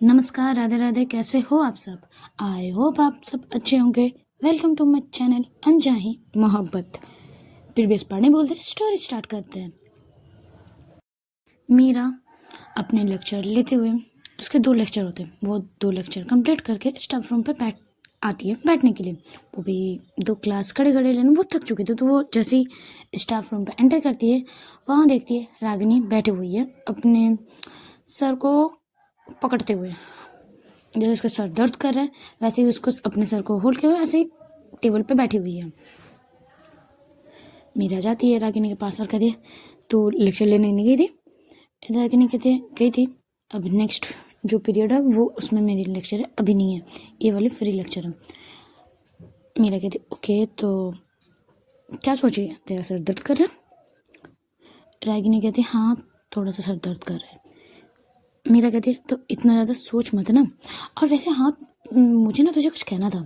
नमस्कार, राधे राधे। कैसे हो आप सब? आई होप आप सब अच्छे होंगे। वेलकम टू माई चैनल अनजाही मोहब्बत। प्रीवियस पार्ट नहीं बोलते, स्टोरी स्टार्ट करते हैं। मीरा अपने लेक्चर लेते हुए, उसके 2 लेक्चर होते हैं, वो 2 लेक्चर कंप्लीट करके स्टाफ रूम पे आती है बैठने के लिए। वो भी 2 क्लास खड़े खड़े लेने वो थक चुकी थी, तो वो जैसे ही स्टाफ रूम पे एंटर करती है, वहाँ देखती है रागिनी बैठी हुई है अपने सर को पकड़ते हुए। जैसे उसका सर दर्द कर रहा है, वैसे ही उसको अपने सर को होल्ड किए हुए ऐसे ही टेबल पे बैठी हुई है। मीरा जाती है रागिनी के पास और कहती है, तो लेक्चर लेने नहीं गई थी? रागिनी कहती है गई थी, अब नेक्स्ट जो पीरियड है वो उसमें मेरी लेक्चर है, अभी नहीं है, ये वाली फ्री लेक्चर है। मीरा कहती ओके, तो क्या सोच रही है, तेरा सर दर्द कर रहा है? रागिनी कहती हाँ, थोड़ा सा सर दर्द कर रहा है। मीरा कहती है तो इतना ज़्यादा सोच मत ना, और वैसे हाँ मुझे ना तुझे कुछ कहना था।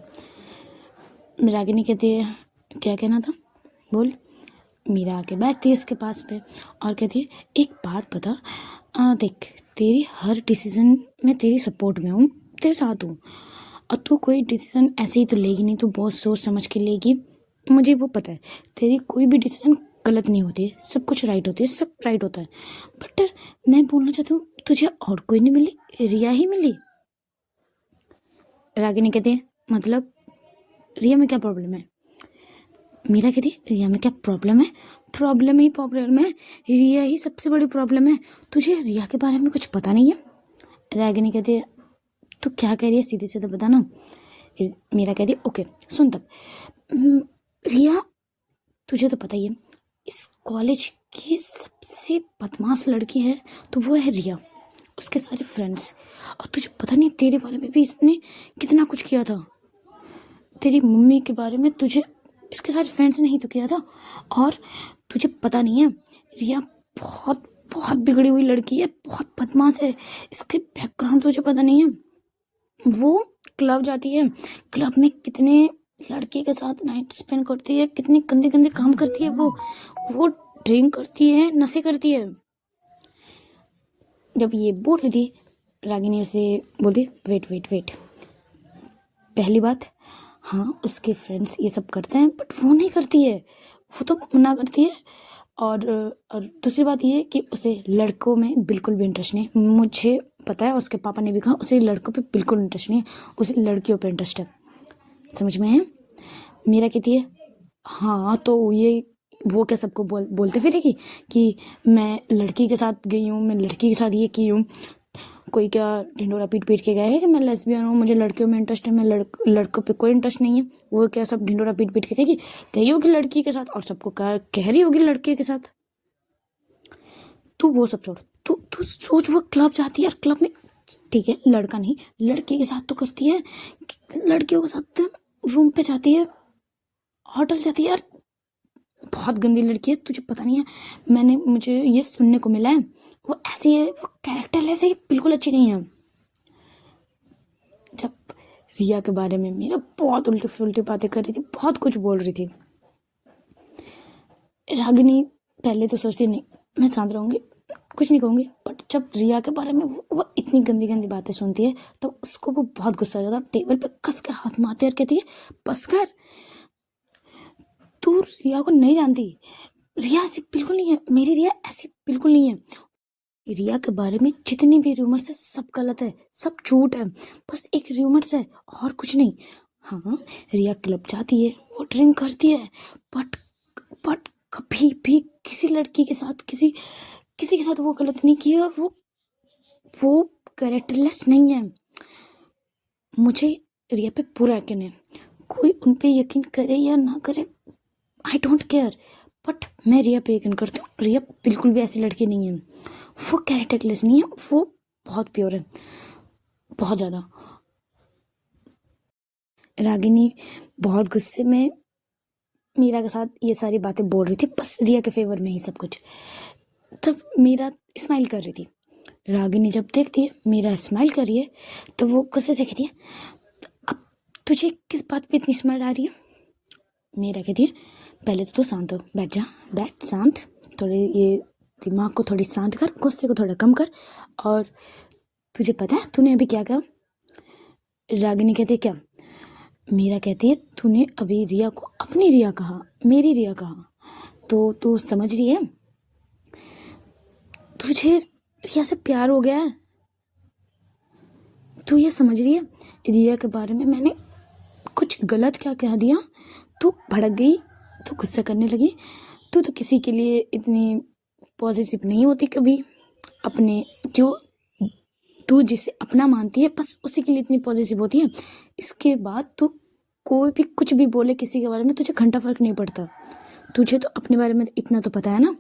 रागिनी कहती है क्या कहना था, बोल। मीरा आके बैठती है इसके पास पे और कहती है एक बात बता, देख तेरी हर डिसीजन में तेरी सपोर्ट में हूँ, तेरे साथ हूँ, और तू कोई डिसीजन ऐसे ही तो लेगी नहीं, तू बहुत सोच समझ के लेगी, मुझे वो पता है। तेरी कोई भी डिसीजन गलत नहीं होती, सब कुछ राइट होती है, सब राइट होता है। बट मैं बोलना चाहती हूँ तुझे और कोई नहीं मिली, रिया ही मिली। रागिनी कहती है मतलब रिया में क्या प्रॉब्लम है? मीरा कहती है रिया में क्या प्रॉब्लम है? प्रॉब्लम ही प्रॉब्लम है, रिया ही सबसे बड़ी प्रॉब्लम है। तुझे रिया के बारे में कुछ पता नहीं है? रागिनी कहती है तू क्या कह रही है, सीधे सीधे बता ना। मीरा कहती है ओके सुन तब, रिया तुझे तो पता ही है इस कॉलेज की सबसे बदमाश लड़की है तो वो है रिया, उसके सारे फ्रेंड्स। और तुझे पता नहीं तेरे बारे में भी इसने कितना कुछ किया था, तेरी मम्मी के बारे में तुझे इसके सारे फ्रेंड्स ने ही तो किया था। और तुझे पता नहीं है रिया बहुत बहुत बिगड़ी हुई लड़की है, बहुत बदमाश है, इसके बैकग्राउंड तुझे पता नहीं है। वो क्लब जाती है, क्लब में कितने लड़के के साथ नाइट स्पेंड करती है, कितने गंदे गंदे काम करती है वो ड्रिंक करती है, नशे करती है। जब ये बोल रही थी रागिनी उसे बोलती वेट वेट वेट, पहली बात हाँ उसके फ्रेंड्स ये सब करते हैं बट वो नहीं करती है, वो तो मना करती है। और दूसरी बात ये कि उसे लड़कों में बिल्कुल भी इंटरेस्ट नहीं है, मुझे पता है, उसके पापा ने भी कहा उसे लड़कों पे बिल्कुल इंटरेस्ट नहीं है, उसे लड़कियों पे इंटरेस्ट है। समझ में है? मीरा कहती है हाँ तो ये वो क्या सबको बोलते फिरेगी कि मैं लड़की के साथ गई हूँ, मैं लड़की के साथ ये की हूँ। कोई क्या ढिंडोरा पीट पीट के गया है कि मैं लेस्बियन हूँ, मुझे लड़कियों में इंटरेस्ट है, मैं लड़कों पे कोई इंटरेस्ट नहीं है? वो क्या सब ढिंडोरा पीट पीट के कहेगी? गई होगी लड़की के साथ और सबको कह रही होगी लड़के के साथ। तू वो सब छोड़, तू सोच, वो क्लब जाती है और क्लब में ठीक है लड़का नहीं लड़की के साथ तो करती है, लड़कियों के साथ रूम पे जाती है, होटल जाती है यार, बहुत गंदी लड़की है, तुझे पता नहीं है। मुझे ये सुनने को मिला है वो ऐसी है, वो कैरेक्टर ऐसे ही बिल्कुल अच्छी नहीं है। जब रिया के बारे में मेरा बहुत उल्टी फुल्टी बातें कर रही थी, बहुत कुछ बोल रही थी, रागिनी पहले तो सोचती नहीं मैं शांत रहूंगी, कुछ नहीं कहूंगी, बट जब रिया के बारे में वो इतनी गंदी गंदी बातें सुनती है तो उसको वो बहुत गुस्सा आ जाता है, टेबल पे कस के हाथ मारती है और कहती है बस कर, तू रिया को नहीं जानती, रिया ऐसी बिल्कुल नहीं है, मेरी रिया ऐसी बिल्कुल नहीं है। रिया के बारे में जितनी भी रूमर्स है सब गलत है, सब झूठ है, बस एक रूमर्स है और कुछ नहीं। हाँ रिया क्लब जाती है, वो ड्रिंक करती है, बट बट कभी भी किसी लड़की के साथ किसी किसी के साथ वो गलत नहीं किया, और वो कैरेक्टरलेस नहीं है। मुझे रिया पे पूरा यकीन है, कोई उन पे यकीन करे या ना करे आई डोंट केयर, बट मैं रिया पे यकीन करती हूँ, रिया बिल्कुल भी ऐसी लड़की नहीं है, वो कैरेक्टरलेस नहीं है, वो बहुत प्योर है, बहुत ज़्यादा। रागिनी बहुत गुस्से में मीरा के साथ ये सारी बातें बोल रही थी, बस रिया के फेवर में ही सब कुछ। तब मीरा स्माइल कर रही थी, रागिनी जब देखती है मीरा स्माइल कर रही है तो वो गुस्से से कहती है अब तुझे किस बात पे इतनी स्माइल आ रही है? मीरा कहती है पहले तो तू शांत हो, बैठ जा, बैठ शांत, थोड़े ये दिमाग को थोड़ी शांत कर, गुस्से को थोड़ा कम कर, और तुझे पता है तूने अभी क्या कहा? रागिनी कहती क्या? मीरा कहती है तूने अभी रिया को अपनी रिया कहा, मेरी रिया कहा। तो तू समझ रही है, तुझे रिया से प्यार हो गया है। तू ये समझ रही है रिया के बारे में मैंने कुछ गलत क्या कह दिया, तू भड़क गई, तू गुस्सा करने लगी। तू तो किसी के लिए इतनी पॉजिटिव नहीं होती कभी, अपने जो तू जिसे अपना मानती है बस उसी के लिए इतनी पॉजिटिव होती है। इसके बाद तू कोई भी कुछ भी बोले किसी के बारे में, तुझे घंटा फर्क नहीं पड़ता। तुझे तो अपने बारे में इतना तो पता है ना,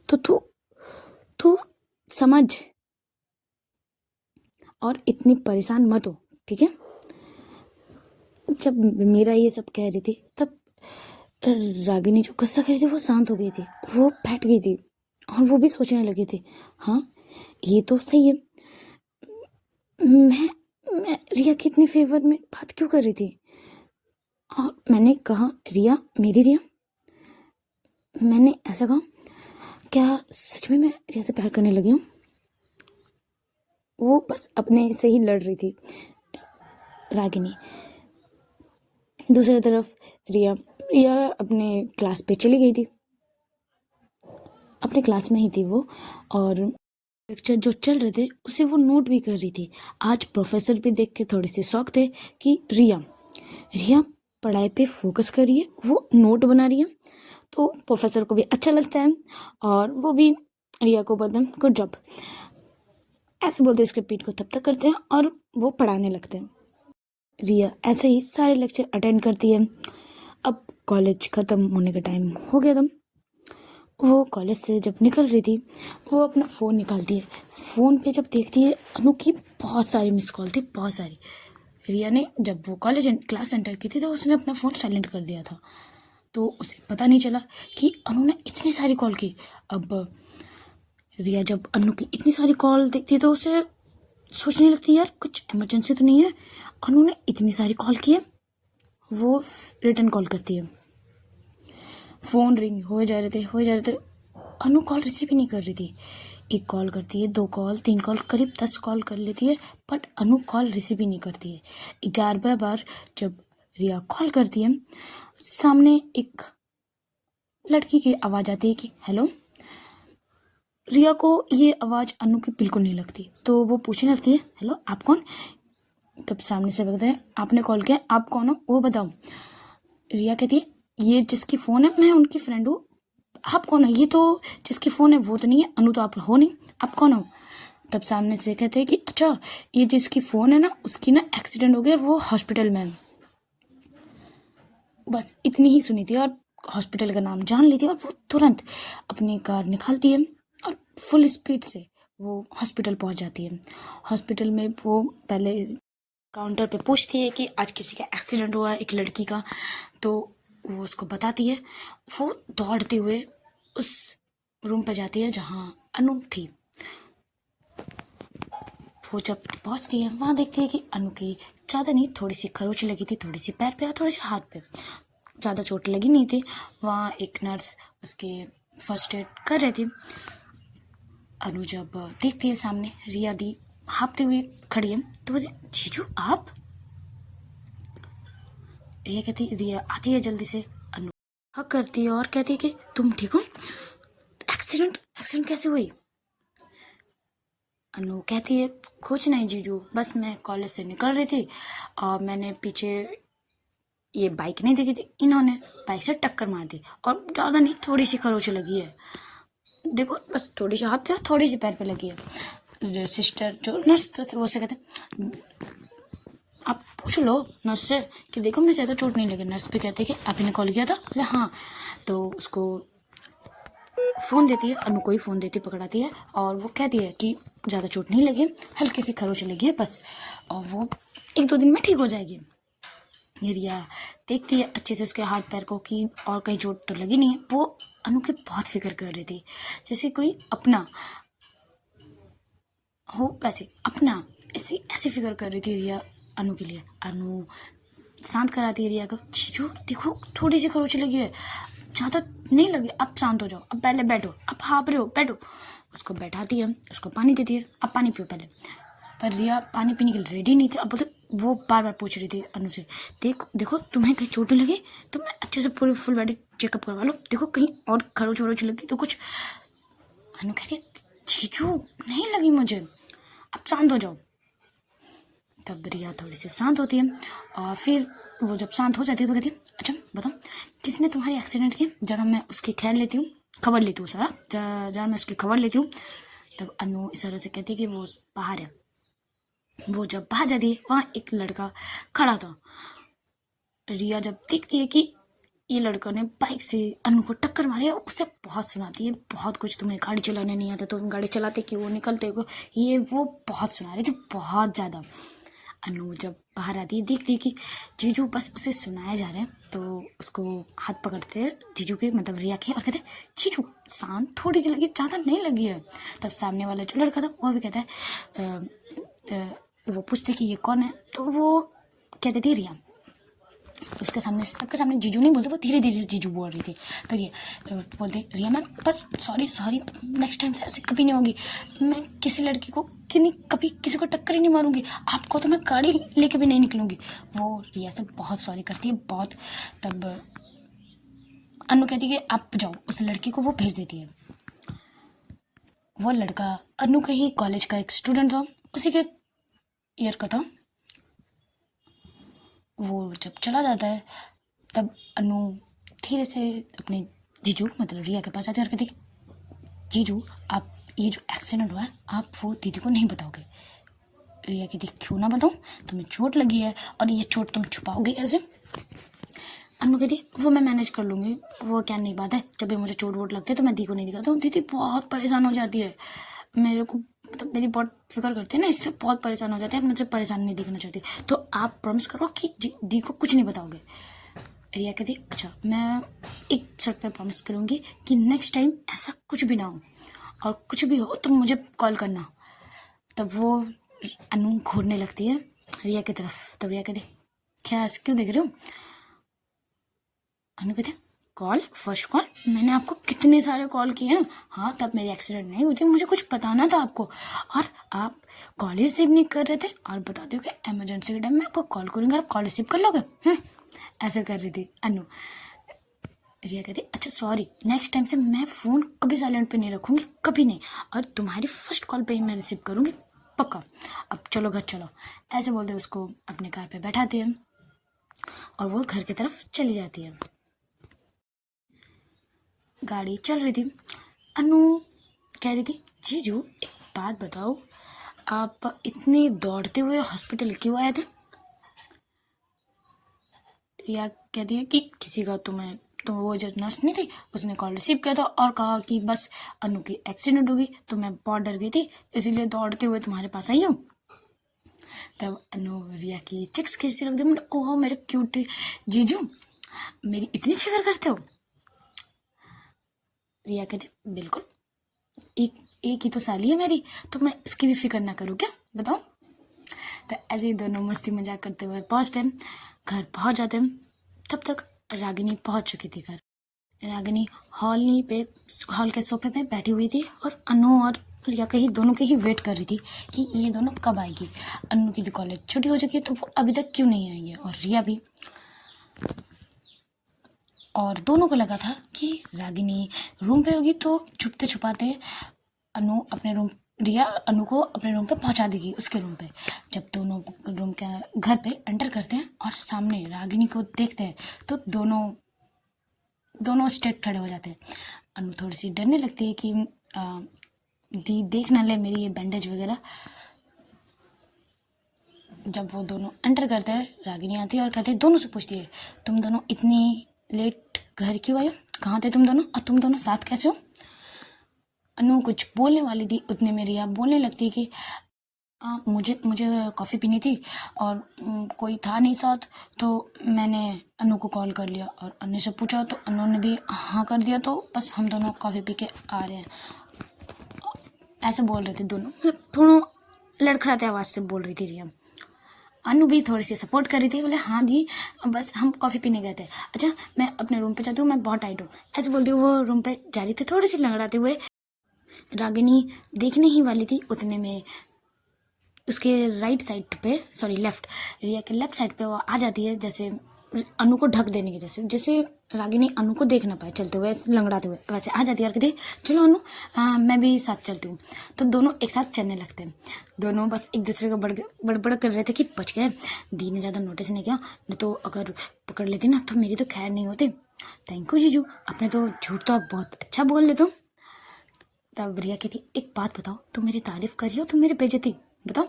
तो तू समझ और इतनी परेशान मत हो, ठीक है? जब मीरा ये सब कह रही थी तब रागिनी जो गुस्सा कर रही थी वो शांत हो गई थी, वो बैठ गई थी और वो भी सोचने लगी थी, हाँ ये तो सही है, मैं रिया की इतनी फेवर में बात क्यों कर रही थी? और मैंने कहा रिया मेरी रिया, मैंने ऐसा कहा? क्या सच में मैं रिया से प्यार करने लगी हूँ? वो बस अपने से ही लड़ रही थी रागिनी। दूसरी तरफ रिया अपने क्लास पे चली गई थी, अपने क्लास में ही थी वो, और लेक्चर जो चल रहे थे उसे वो नोट भी कर रही थी। आज प्रोफेसर भी देख के थोड़े से शौक थे कि रिया पढ़ाई पे फोकस कर रही है, वो नोट बना रही है। तो प्रोफेसर को भी अच्छा लगता है और वो भी रिया को बोलते हैं गुड जॉब, ऐसे बोलते इसके पीठ को थपथप करते हैं और वो पढ़ाने लगते हैं। रिया ऐसे ही सारे लेक्चर अटेंड करती है। अब कॉलेज ख़त्म होने का टाइम हो गया था। वो कॉलेज से जब निकल रही थी वो अपना फ़ोन निकालती है। फ़ोन पे जब देखती है अनु की बहुत सारी मिस कॉल थी, बहुत सारी। रिया ने जब वो कॉलेज क्लास एंटर की थी तो उसने अपना फ़ोन साइलेंट कर दिया था, तो उसे पता नहीं चला कि अनु ने इतनी सारी कॉल की। अब रिया जब अनु की इतनी सारी कॉल देखती है तो उसे सोचने लगती है यार कुछ इमरजेंसी तो नहीं है, अनु ने इतनी सारी कॉल की है। वो रिटर्न कॉल करती है, फ़ोन रिंग हो जा रहे थे, अनु कॉल रिसीव ही नहीं कर रही थी। एक कॉल करती है, 2 कॉल, 3 कॉल, करीब 10 कॉल कर लेती है, बट अनु कॉल रिसीव ही नहीं करती है। 11वें बार जब रिया कॉल करती है, सामने एक लड़की की आवाज़ आती है कि हेलो। रिया को ये आवाज़ अनु की बिल्कुल नहीं लगती, तो वो पूछने लगती है हेलो आप कौन? तब सामने से बोलते हैं आपने कॉल किया, आप कौन हो वो बताओ। रिया कहती है ये जिसकी फ़ोन है मैं उनकी फ्रेंड हूँ, आप कौन है? ये तो जिसकी फ़ोन है वो तो नहीं है, अनु तो आप हो नहीं, आप कौन हो? तब सामने से कहते हैं कि अच्छा ये जिसकी फ़ोन है ना उसकी ना एक्सीडेंट हो गया और वो हॉस्पिटल में है। बस इतनी ही सुनी थी और हॉस्पिटल का नाम जान ली थी और वो तुरंत अपनी कार निकालती है और फुल स्पीड से वो हॉस्पिटल पहुंच जाती है। हॉस्पिटल में वो पहले काउंटर पे पूछती है कि आज किसी का एक्सीडेंट हुआ है, एक लड़की का, तो वो उसको बताती है। वो दौड़ते हुए उस रूम पर जाती है जहाँ अनु थी। वो जब पहुँचती है वहाँ देखती है कि अनु की ज़्यादा नहीं, थोड़ी सी खरोच लगी थी, थोड़ी सी पैर पे और थोड़ी सी हाथ पे, ज़्यादा चोट लगी नहीं थी। वहाँ एक नर्स उसके फर्स्ट एड कर रहे थे। अनु जब देखती है सामने रिया दी हाँफते हुए खड़ी है तो बोलती जीजू आप? रिया कहती, रिया आती है जल्दी से, अनु हक करती है और कहती है कि तुम ठीक हो? एक्सीडेंट कैसे हुई? अनु कहती है कुछ नहीं जीजू, बस मैं कॉलेज से निकल रही थी और मैंने पीछे ये बाइक नहीं देखी थी, इन्होंने बाइक से टक्कर मार दी और ज़्यादा नहीं, थोड़ी सी खरोच लगी है, देखो बस थोड़ी सी हाथ पे और थोड़ी सी पैर पे लगी है। सिस्टर जो नर्स थे वो से कहते आप पूछ लो नर्स से कि देखो मैं ज़्यादा चोट नहीं लगी। नर्स भी कहती है कि आप ने कॉल किया था? बोले हाँ। तो उसको फ़ोन देती है, अनु को ही फ़ोन देती पकड़ाती है और वो कहती है कि ज़्यादा चोट नहीं लगी, हल्की सी खरोच लगी है बस, और वो 1-2 दिन में ठीक हो जाएगी। ये रिया देखती है अच्छे से उसके हाथ पैर को कि और कहीं चोट तो लगी नहीं है। वो अनु की बहुत फिक्र कर रही थी, जैसे कोई अपना हो वैसे अपना, ऐसी फिक्र कर रही थी रिया अनु के लिए। अनु शांत कराती है रिया को, जीजू देखो थोड़ी सी खरोच लगी है, ज़्यादा नहीं लगी, अब शांत हो जाओ, अब पहले बैठो, अब हाँफ रहे हो बैठो। उसको बैठाती है, उसको पानी देती है, अब पानी पियो पहले। पर रिया पानी पीने के लिए रेडी नहीं थी। अब बोलते वो बार बार पूछ रही थी अनु से, देखो तुम्हें कहीं चोट नहीं लगी तो मैं अच्छे से पूरी फुल बॉडी चेकअप करवा लो, देखो कहीं और खरोच वरोच लगी तो कुछ। अनु कहती है जीजू नहीं लगी मुझे, अब शांत हो जाओ। तब रिया थोड़ी सी शांत होती है और फिर वो जब शांत हो जाती है तो कहती है अच्छा बताओ किसने तुम्हारी एक्सीडेंट किया, जरा मैं उसकी खैर लेती हूँ, खबर लेती हूँ सारा, जरा मैं उसकी खबर लेती हूँ। तब अनु इस तरह से कहती है कि वो बाहर है। वो जब बाहर जाती है वहाँ एक लड़का खड़ा था। रिया जब देखती है कि ये लड़का ने बाइक से अनु को टक्कर मारी है, उसे बहुत सुनाती है, बहुत कुछ, तुम्हें गाड़ी चलाने नहीं आता तो तुम गाड़ी चलाते क्यों, निकलते को, ये वो बहुत सुना रही थी, बहुत ज़्यादा। अनु जब बाहर आती है देखती है कि जीजू बस उसे सुनाए जा रहे हैं, तो उसको हाथ पकड़ते हैं जीजू के, मतलब रिया के, और कहते हैं जीजू शांत थोड़ी सी लगी, ज़्यादा नहीं लगी है। तब सामने वाला जो लड़का था वो भी कहता है वो पूछते कि ये कौन है, तो वो कहती थी रिया। उसके सामने सबके सामने जीजू नहीं बोलते, वो धीरे धीरे जीजू बोल रही थी। तो ये बोलते रिया मैम बस सॉरी नेक्स्ट टाइम से ऐसे कभी नहीं होगी, मैं किसी लड़की को कभी किसी को टक्कर ही नहीं मारूंगी, आपको तो मैं गाड़ी लेके भी नहीं निकलूंगी। वो रिया से बहुत सॉरी करती है, बहुत। तब अनु कहती है कि आप जाओ, उस लड़की को वो भेज देती है। वो लड़का अनु के ही कॉलेज का एक स्टूडेंट था, उसी के ईयर का था। वो जब चला जाता है तब अनु धीरे से अपने जीजू मतलब रिया के पास आती है और कहती जीजू आप ये जो एक्सीडेंट हुआ है आप वो दीदी को नहीं बताओगे। रिया कहती क्यों ना बताऊँ, तुम्हें चोट लगी है और ये चोट तुम छुपाओगे कैसे। अनु कहती वो मैं मैनेज कर लूँगी, वो क्या नहीं बात है, जब भी मुझे चोट वोट लगती है तो मैं दी को नहीं दिखाता हूँ। दीदी बहुत परेशान हो जाती है, मेरे को मतलब मेरी बहुत फिक्र करती है ना, इसलिए बहुत परेशान हो जाती है, मुझे परेशान नहीं दिखना चाहती, तो आप प्रॉमिस करो कि दी को कुछ नहीं बताओगे। रिया कहती अच्छा मैं एक शर्त पे प्रॉमिस करूँगी कि नेक्स्ट टाइम ऐसा कुछ भी ना हो, और कुछ भी हो तो मुझे कॉल करना। तब वो अनु घूरने लगती है रिया की तरफ। तब रिया कहती क्या ऐसे क्यों देख रहे हो। अनु कहते कॉल, फर्स्ट कॉल मैंने आपको कितने सारे कॉल किए हैं, हाँ तब मेरी एक्सीडेंट नहीं हुई थी, मुझे कुछ बताना था आपको, और आप कॉल रिसीव नहीं कर रहे थे, और बता दो कि इमरजेंसी के टाइम में आपको कॉल करूँगा, आप कॉल रिसीव कर लोगे। ऐसा कर रही थी अनु। रिया कहती अच्छा सॉरी, नेक्स्ट टाइम से मैं फ़ोन कभी साइलेंट पे नहीं रखूँगी, कभी नहीं, और तुम्हारी फर्स्ट कॉल पे ही मैं रिसीव करूँगी पक्का, अब चलो घर चलो। ऐसे बोलते उसको अपने कार पे बैठाती है और वो घर की तरफ चली जाती है। गाड़ी चल रही थी, अनु कह रही थी जीजू एक बात बताओ, आप इतने दौड़ते हुए हॉस्पिटल क्यों आए थे। रिया कहती है कि किसी का तुम्हें तो वो जो नर्स नहीं थी उसने कॉल रिसीव किया था और कहा कि बस अनु की एक्सीडेंट हो गई, तो मैं बहुत डर गई थी इसीलिए दौड़ते हुए तुम्हारे पास आई हूँ। तब अनु रिया की चिक्स खींचती रख दी, मतलब ओह मेरे क्यूट जीजू मेरी इतनी फिक्र करते हो। रिया कहती बिल्कुल, एक ही तो साली है मेरी, तो मैं इसकी भी फिक्र ना करूँ क्या, बताओ। तो ऐसे ही दोनों मस्ती मजाक करते हुए पहुँचते हैं, घर पहुँच जाते हैं। तब तक रागिनी पहुँच चुकी थी घर। रागिनी हॉल के सोफे पे बैठी हुई थी और अनु और रिया के ही दोनों के ही वेट कर रही थी कि ये दोनों कब आएगी। अनु की भी कॉलेज छुट्टी हो चुकी है तो वो अभी तक क्यों नहीं आई है, और रिया भी। और दोनों को लगा था कि रागिनी रूम पे होगी तो छुपते छुपाते रिया अनु को अपने रूम पे पहुंचा देगी, उसके रूम पे। जब दोनों रूम के घर पे एंटर करते हैं और सामने रागिनी को देखते हैं तो दोनों स्ट्रेट खड़े हो जाते हैं। अनु थोड़ी सी डरने लगती है कि दी देख ना ले मेरी ये बैंडेज वगैरह। जब वो दोनों एंटर करते हैं रागिनी आती है और कहती है दोनों से पूछती है तुम दोनों इतनी लेट घर क्यों आए हो, कहाँ थे तुम दोनों, और तुम दोनों साथ कैसे हो। अनु कुछ बोलने वाली थी उतने में रिया बोलने लगती है कि मुझे कॉफ़ी पीनी थी और कोई था नहीं साथ, तो मैंने अनु को कॉल कर लिया और अनु से पूछा तो अनु ने भी हाँ कर दिया, तो बस हम दोनों कॉफ़ी पी के आ रहे हैं। ऐसे बोल रहे थे दोनों, थोड़ा लड़खड़ाते आवाज़ से बोल रही थी रिया। अनु भी थोड़ी सी सपोर्ट कर रही थी, बोले हाँ दी बस हम कॉफ़ी पीने गए थे, अच्छा मैं अपने रूम पे जाती हूँ, मैं बहुत टाइट हूँ। ऐसे बोलते हुए वो रूम पे जा रही थी, थोड़ी सी लंगड़ाते हुए। रागिनी देखने ही वाली थी उतने में उसके राइट साइड पे, सॉरी लेफ्ट, रिया के लेफ्ट साइड पे वो आ जाती है, जैसे अनु को ढक देने की, जैसे जैसे रागिनी अनु को देख ना पाए चलते हुए, लंगड़ाते हुए, वैसे आ जाती है और कहती है चलो अनु, मैं भी साथ चलती हूँ। तो दोनों एक साथ चलने लगते हैं। दोनों बस एक दूसरे को बड़बड़ कर रहे थे कि बच गए, दी ने ज़्यादा नोटिस नहीं किया, नहीं तो अगर पकड़ लेती ना तो मेरी तो खैर नहीं होती। थैंक यू जीजू, आपने तो झूठ तो आप बहुत अच्छा बोल लेते हो। तब रिया कहती एक बात बताओ, तुम मेरी तारीफ कर रही हो, तुम मेरी बेइज्जती बताओ।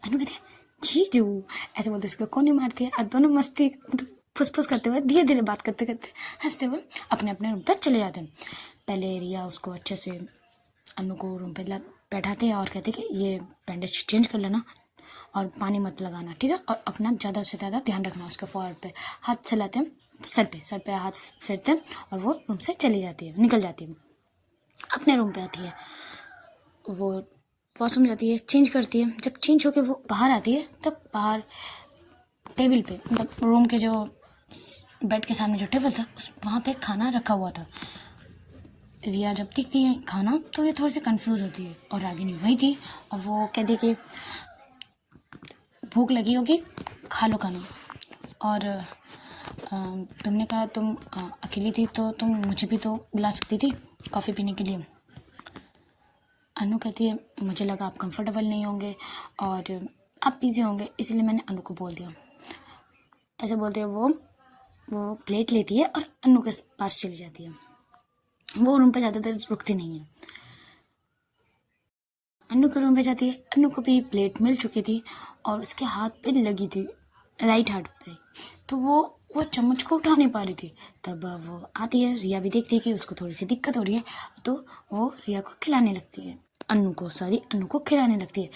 अनु कहती जीजू, ऐसे बोलते उसको कौन नहीं मारती है। और दोनों मस्ती मतलब फुसफुस करते हुए, धीरे धीरे बात करते करते, हंसते हुए अपने अपने रूम पर चले जाते हैं। पहले रिया उसको अच्छे से, अनु को रूम पे बैठाते हैं और कहते कि ये बैंडेज चेंज कर लेना और पानी मत लगाना, ठीक है, और अपना ज़्यादा से ज़्यादा ध्यान रखना। उसके फोrehead पे हाथ चलाते हैं, सर पे हाथ फेरते हैं और वो रूम से चली जाती है, निकल जाती है, अपने रूम पे आती है। वो वॉशरूम जाती है, चेंज करती है। जब चेंज होके वो बाहर आती है तब बाहर टेबल पे, मतलब रूम के जो बेड के सामने जो टेबल था उस वहाँ पे खाना रखा हुआ था। रिया जब देखती है खाना तो ये थोड़ी सी कंफ्यूज होती है, और रागिनी वही थी और वो कहती कि भूख लगी होगी, खा लो खाना। और तुमने कहा तुम अकेली थी तो तुम मुझे भी तो बुला सकती थी कॉफ़ी पीने के लिए। अनु कहती है मुझे लगा आप कंफर्टेबल नहीं होंगे और आप बिजी होंगे, इसलिए मैंने अनु को बोल दिया। ऐसे बोलते हैं वो प्लेट लेती है और अनु के पास चली जाती है। वो रूम पे ज़्यादा देर रुकती नहीं है। अनु के रूम पे जाती है। अनु को भी प्लेट मिल चुकी थी और उसके हाथ पे लगी थी, राइट हाथ पे, तो वो चम्मच को उठा नहीं पा रही थी। तब वो आती है, रिया भी देखती है कि उसको थोड़ी सी दिक्कत हो रही है, तो वो रिया को खिलाने लगती है, अनु को खिलाने लगती है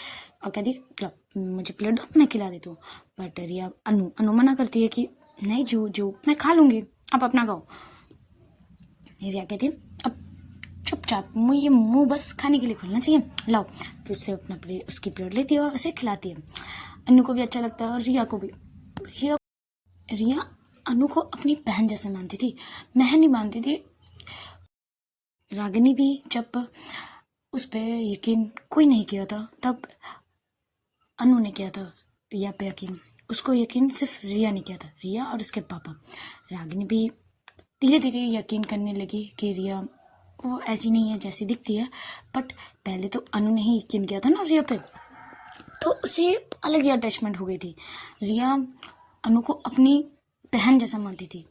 और कहती है चलो मुझे प्लेट दो, मैं खिला देती हूँ। बट रिया अनु मना करती है कि नहीं जू मैं खा लूँगी, आप अपना खाओ। रिया कहती है अब चुपचाप ये मुंह बस खाने के लिए खुलना चाहिए, लाओ। फिर से अपना प्लेट, उसकी प्लेट लेती है और उसे खिलाती है। अनु को भी अच्छा लगता है और रिया को भी। रिया अनु को अपनी बहन जैसे मानती थी, मैं नहीं मानती थी। रागिनी भी जब उस पर यकीन कोई नहीं किया था, तब अनु ने किया था रिया पे यकीन। उसको यकीन सिर्फ रिया ने किया था, रिया और उसके पापा। रागिनी भी धीरे धीरे यकीन करने लगी कि रिया वो ऐसी नहीं है जैसी दिखती है। बट पहले तो अनु ने ही यकीन किया था ना रिया पे, तो उसे अलग ही अटैचमेंट हो गई थी। रिया अनु को अपनी बहन जैसा मानती थी।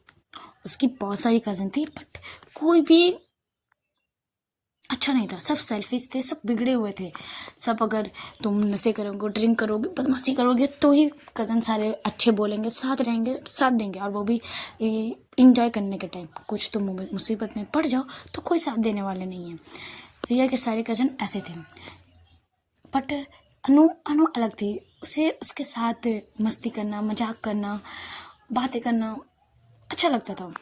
उसकी बहुत सारी कज़न थी बट कोई भी अच्छा नहीं था, सब सेल्फिश थे, सब बिगड़े हुए थे सब। अगर तुम नशे करोगे, ड्रिंक करोगे, बदमाशी करोगे तो ही कज़न सारे अच्छे बोलेंगे, साथ रहेंगे, साथ देंगे, और वो भी इंजॉय करने के टाइम। कुछ तुम मुसीबत में पड़ जाओ तो कोई साथ देने वाले नहीं है। रिया के सारे कज़न ऐसे थे। बट अनु अलग थी। उसे उसके साथ मस्ती करना, मजाक करना, बातें करना अच्छा लगता था।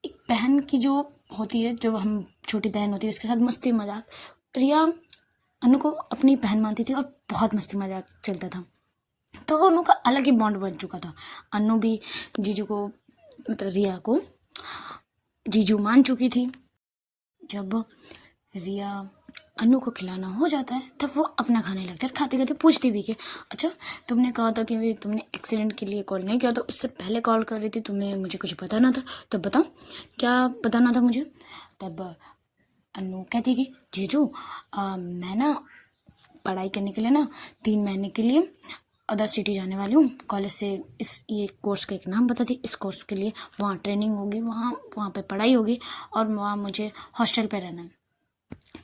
एक बहन की जो होती है, जो हम छोटी बहन होती है, उसके साथ मस्ती मजाक। रिया अनु को अपनी बहन मानती थी और बहुत मस्ती मजाक चलता था, तो अनु का अलग ही बॉन्ड बन चुका था। अनु भी जीजू को, मतलब रिया को जीजू मान चुकी थी। जब रिया अनु को खिलाना हो जाता है तब वो अपना खाने लगता है। खाते खाते पूछती भी कि अच्छा तुमने कहा था कि तुमने एक्सीडेंट के लिए कॉल नहीं किया, तो उससे पहले कॉल कर रही थी, तुम्हें मुझे कुछ बताना था, तब बताओ क्या बताना था मुझे। तब अनु कहती कि जीजू मैं ना पढ़ाई करने के लिए ना 3 महीने के लिए अदर सिटी जाने वाली हूँ कॉलेज से। ये कोर्स का एक नाम बता दी। इस कोर्स के लिए वहाँ ट्रेनिंग होगी, वहाँ पे पढ़ाई होगी और वहाँ मुझे हॉस्टल पे रहना है।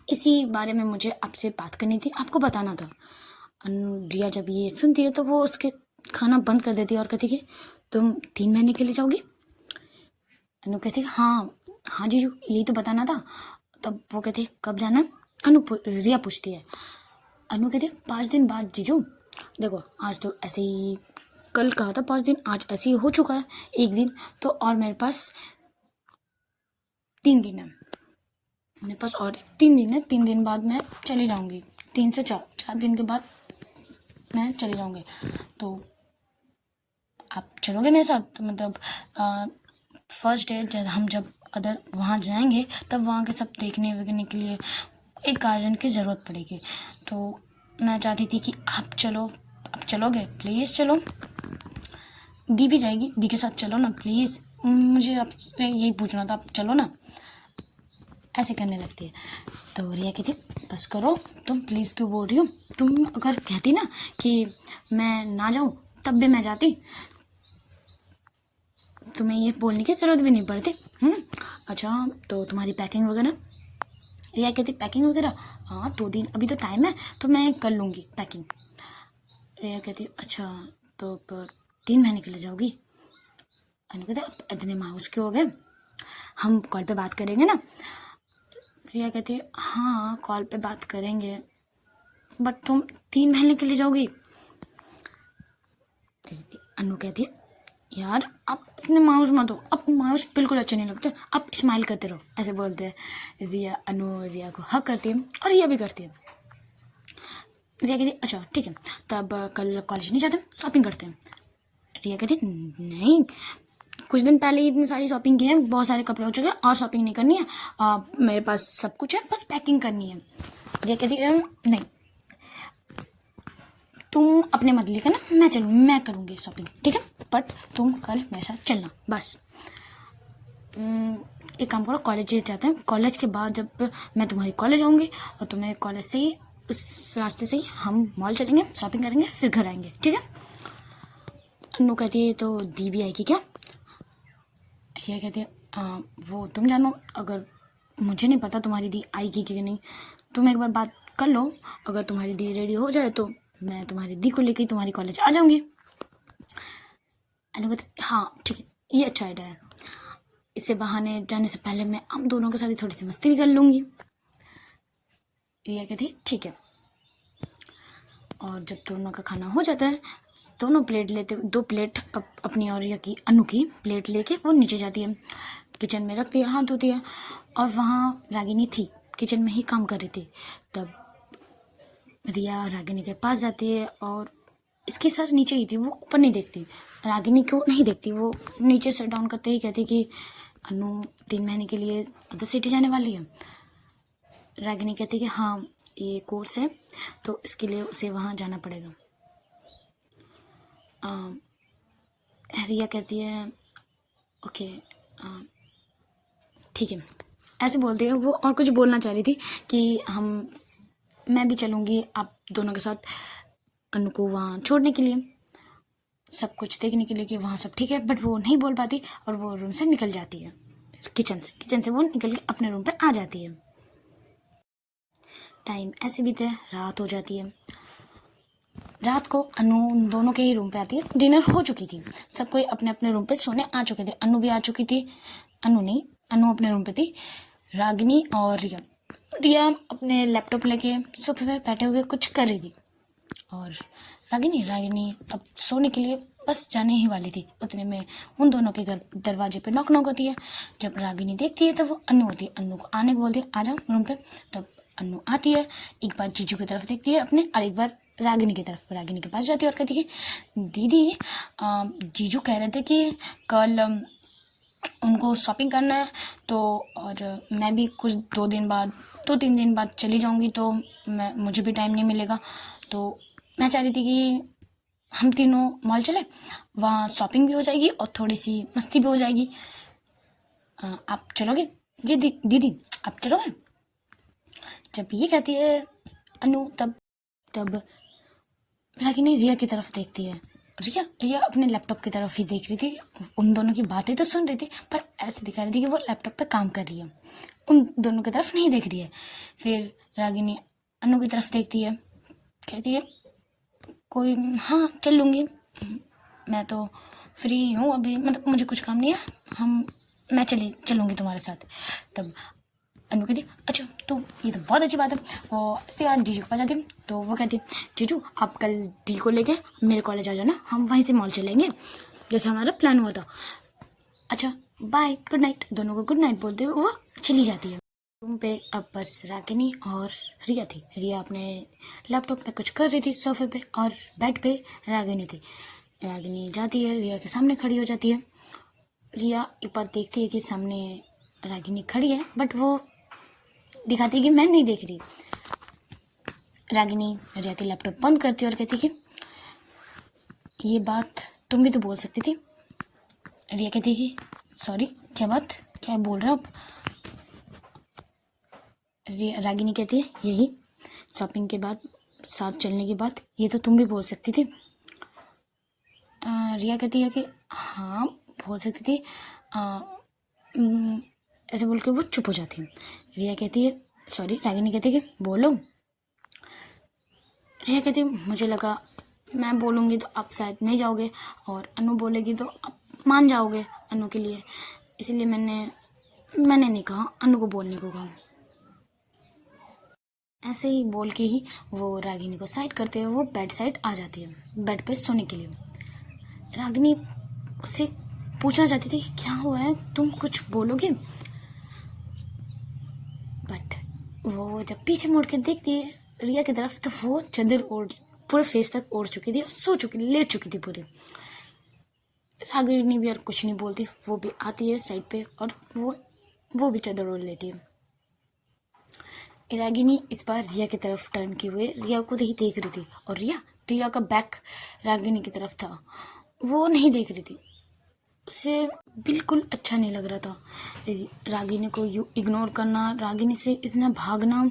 इसी बारे में मुझे आपसे बात करनी थी, आपको बताना था। रिया जब ये सुनती है तो वो उसके खाना बंद कर देती है और कहती कि तुम 3 महीने के लिए जाओगी। अनु कहती हाँ जीजू यही तो बताना था। तब वो कहती कब जाना। रिया पूछती है। अनु कहती 5 दिन बाद जीजू। देखो आज तो ऐसे ही, कल कहा था 5 दिन, आज ऐसे ही हो चुका है 1 दिन, तो और मेरे पास 3 दिन है, मेरे पास और 3 दिन है। 3 दिन बाद मैं चली जाऊंगी, 3 से 4 दिन के बाद मैं चली जाऊंगी। तो आप चलोगे मेरे साथ? तो मतलब फर्स्ट डे जब अदर वहाँ जाएंगे तब वहाँ के सब देखने वेखने के लिए एक गार्जियन की ज़रूरत पड़ेगी। तो मैं चाहती थी कि आप चलो, आप चलोगे प्लीज़? चलो, दी भी जाएगी, दी के साथ चलो ना प्लीज़, मुझे आपसे यही पूछना था, आप चलो ना। ऐसे करने लगती है। तो रिया कहती बस करो, तुम प्लीज़ क्यों बोल रही हो? तुम अगर कहती ना कि मैं ना जाऊँ तब भी मैं जाती, तुम्हें ये बोलने की ज़रूरत भी नहीं पड़ती। अच्छा, तो तुम्हारी पैकिंग वगैरह? रिया कहती पैकिंग वगैरह, हाँ 2 दिन, अभी तो टाइम है तो मैं कर लूँगी पैकिंग। रिया कहती अच्छा, तो 3 महीने के लिए जाओगी? अनु कहते अब इतने मायूस क्यों हो गए, हम कॉल पे बात करेंगे ना। रिया कहती है हाँ कॉल पे बात करेंगे, बट तुम 3 महीने के लिए जाओगी? अनु कहती है यार आप इतने मायूस मत हो, आप मायूस बिल्कुल अच्छे नहीं लगते, आप स्माइल करते रहो, ऐसे बोलते हैं रिया। अनु रिया को हक करती है और रिया भी करती है। रिया कहती अच्छा ठीक है, तब कल कॉलेज नहीं जाते, शॉपिंग करते हैं। रिया कहती नहीं, कुछ दिन पहले ही इतनी सारी शॉपिंग की है, बहुत सारे कपड़े हो चुके हैं और शॉपिंग नहीं करनी है, मेरे पास सब कुछ है, बस पैकिंग करनी है। रिया कहती नहीं, तुम अपने मत लेकर ना, मैं चलूँ, मैं करूँगी शॉपिंग, ठीक है, बट तुम कल मेरे साथ चलना बस। एक काम करो, कॉलेज जाते हैं, कॉलेज के बाद जब मैं तुम्हारी कॉलेज आऊँगी और तुम्हें कॉलेज से ही उस रास्ते से ही हम मॉल चलेंगे, शॉपिंग करेंगे, फिर घर आएंगे, ठीक है। अनु कहती है तो दी भी आएगी क्या? रिया कहती है वो तुम जानो, अगर मुझे नहीं पता तुम्हारी दी आएगी कि नहीं, तुम एक बार बात कर लो, अगर तुम्हारी दी रेडी हो जाए तो मैं तुम्हारी दी को लेकर तुम्हारी कॉलेज आ जाऊंगी। अनु कहती हाँ ठीक है, ये अच्छा आइडिया है, इससे बहाने जाने से पहले मैं हम दोनों के साथ थोड़ी सी मस्ती भी कर लूँगी। रिया कहती ठीक है। और जब दोनों का खाना हो जाता है, दोनों प्लेट लेते, 2 प्लेट अपनी और रिया की, अनु की प्लेट लेके वो नीचे जाती है, किचन में रखती है, हाथ धोती है, और वहाँ रागिनी थी, किचन में ही काम कर रही थी। तब रिया रागिनी के पास जाती है और इसकी सर नीचे ही थी, वो ऊपर नहीं देखती, रागिनी को नहीं देखती, वो नीचे सर डाउन करते ही कहती कि अनु 3 महीने के लिए अदर सिटी जाने वाली है। रागिनी कहती कि हाँ ये कोर्स है तो इसके लिए उसे वहाँ जाना पड़ेगा। रिया कहती है ओके ठीक है, ऐसे बोलती है वो, और कुछ बोलना चाह रही थी कि मैं भी चलूँगी आप दोनों के साथ अनु को वहाँ छोड़ने के लिए, सब कुछ देखने के लिए कि वहाँ सब ठीक है, बट वो नहीं बोल पाती और वो रूम से निकल जाती है, किचन से वो निकल के अपने रूम पे आ जाती है। टाइम ऐसे बीते, रात हो जाती है। रात को अनु दोनों के ही रूम पे आती है, डिनर हो चुकी थी, सब कोई अपने अपने रूम पे सोने आ चुके थे, अनु भी आ चुकी थी, अनु अपने रूम पे थी, रागिनी और रिया अपने लैपटॉप लेके सोफे पे बैठे हुए कुछ कर रही थी, और रागिनी अब सोने के लिए बस जाने ही वाली थी, उतने में उन दोनों के घर दरवाजे पे नॉक होती है। जब रागिनी देखती है तो वो अनु होती है, अनु को आने को बोलती है आ जाओ रूम पे। तब अनु आती है, एक बार जीजू की तरफ देखती है अपने, और एक बार रागिनी की तरफ, रागिनी के पास जाती है और कहती है दीदी जीजू कह रहे थे कि कल उनको शॉपिंग करना है, तो और मैं भी कुछ 2-3 दिन बाद चली जाऊंगी, तो मुझे भी टाइम नहीं मिलेगा, तो मैं चाह रही थी कि हम तीनों मॉल चले, वहाँ शॉपिंग भी हो जाएगी और थोड़ी सी मस्ती भी हो जाएगी, आप चलोगे? जी दीदी आप चलोगे? जब ये कहती है अनु, तब रागिनी रिया की तरफ देखती है, रिया अपने लैपटॉप की तरफ ही देख रही थी, उन दोनों की बातें तो सुन रही थी पर ऐसे दिखा रही थी कि वो लैपटॉप पे काम कर रही है, उन दोनों की तरफ नहीं देख रही है। फिर रागिनी अनु की तरफ देखती है, कहती है कोई हाँ चल लूँगी, मैं तो फ्री हूँ अभी, मतलब मुझे कुछ काम नहीं है, मैं चलूँगी तुम्हारे साथ। तब अनु कहती अच्छा तो ये तो बहुत अच्छी बात है, वो इसके बाद जीजू के पास जाती, तो वो कहती जीजू आप कल दी को लेके मेरे कॉलेज आ जाना, हम वहीं से मॉल चलेंगे जैसे हमारा प्लान हुआ था। अच्छा बाय, गुड नाइट, दोनों को गुड नाइट बोलते हुए वो चली जाती है। रूम पे अब बस रागिनी और रिया थी, रिया अपने लैपटॉप पे कुछ कर रही थी सोफे पे, और बेड पे रागिनी थी। रागिनी जाती है, रिया के सामने खड़ी हो जाती है, रिया एक बात देखती है कि सामने रागिनी खड़ी है, बट वो दिखाती है कि मैं नहीं देख रही। रागिनी रिया के लैपटॉप बंद करती है और कहती कि ये बात तुम भी तो बोल सकती थी। रिया कहती कि सॉरी, क्या बात, क्या बोल रहे हो आप? रागिनी कहती है यही, शॉपिंग के बाद साथ चलने की बात, ये तो तुम भी बोल सकती थी। रिया कहती है कि हाँ बोल सकती थी। ऐसे बोल के वो चुप हो जाती है। रिया कहती है सॉरी, रागिनी कहती है कि बोलो। रिया कहती है मुझे लगा मैं बोलूँगी तो आप शायद नहीं जाओगे, और अनु बोलेगी तो आप मान जाओगे अनु के लिए, इसलिए मैंने नहीं कहा, अनु को बोलने को कहा। ऐसे ही बोल के ही वो रागिनी को साइड करते हुए वो बेड साइड आ जाती है, बेड पे सोने के लिए। रागिनी उससे पूछना चाहती थी कि क्या हुआ है, तुम कुछ बोलोगे? बट वो जब पीछे मुड़ के देखती है रिया की तरफ, तो वो चादर ओढ़ पूरे फेस तक ओढ़ चुकी थी और लेट चुकी थी पूरी। रागिनी भी और कुछ नहीं बोलती, वो भी आती है साइड पे और वो भी चादर ओढ़ लेती है। रागिनी इस बार रिया की तरफ टर्न किए हुए रिया को ही देख रही थी, और रिया का बैक रागिनी की तरफ था, वो नहीं देख रही थी। उसे बिल्कुल अच्छा नहीं लग रहा था रागिनी को इग्नोर करना, रागिनी से इतना भागना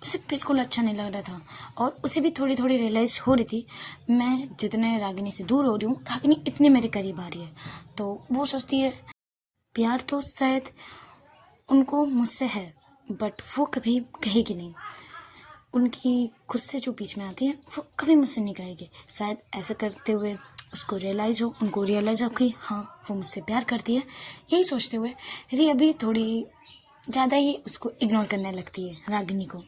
उसे बिल्कुल अच्छा नहीं लग रहा था। और उसे भी थोड़ी थोड़ी रियलाइज हो रही थी, मैं जितने रागिनी से दूर हो रही हूँ, रागिनी इतने मेरे करीब आ रही है। तो वो सोचती है प्यार तो शायद उनको मुझसे है, बट वो कभी कहेगी नहीं। उनकी खुद से जो बीच में आती है वो कभी मुझसे नहीं कहेगी। शायद ऐसा करते हुए उनको रियलाइज़ हो कि हाँ वो मुझसे प्यार करती है। यही सोचते हुए रिया भी थोड़ी ज़्यादा ही उसको इग्नोर करने लगती है रागिनी को।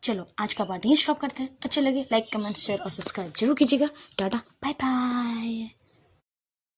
चलो आज का पार्ट यहीं स्टॉप करते हैं। अच्छे लगे लाइक कमेंट शेयर और सब्सक्राइब जरूर कीजिएगा। Tata bye bye.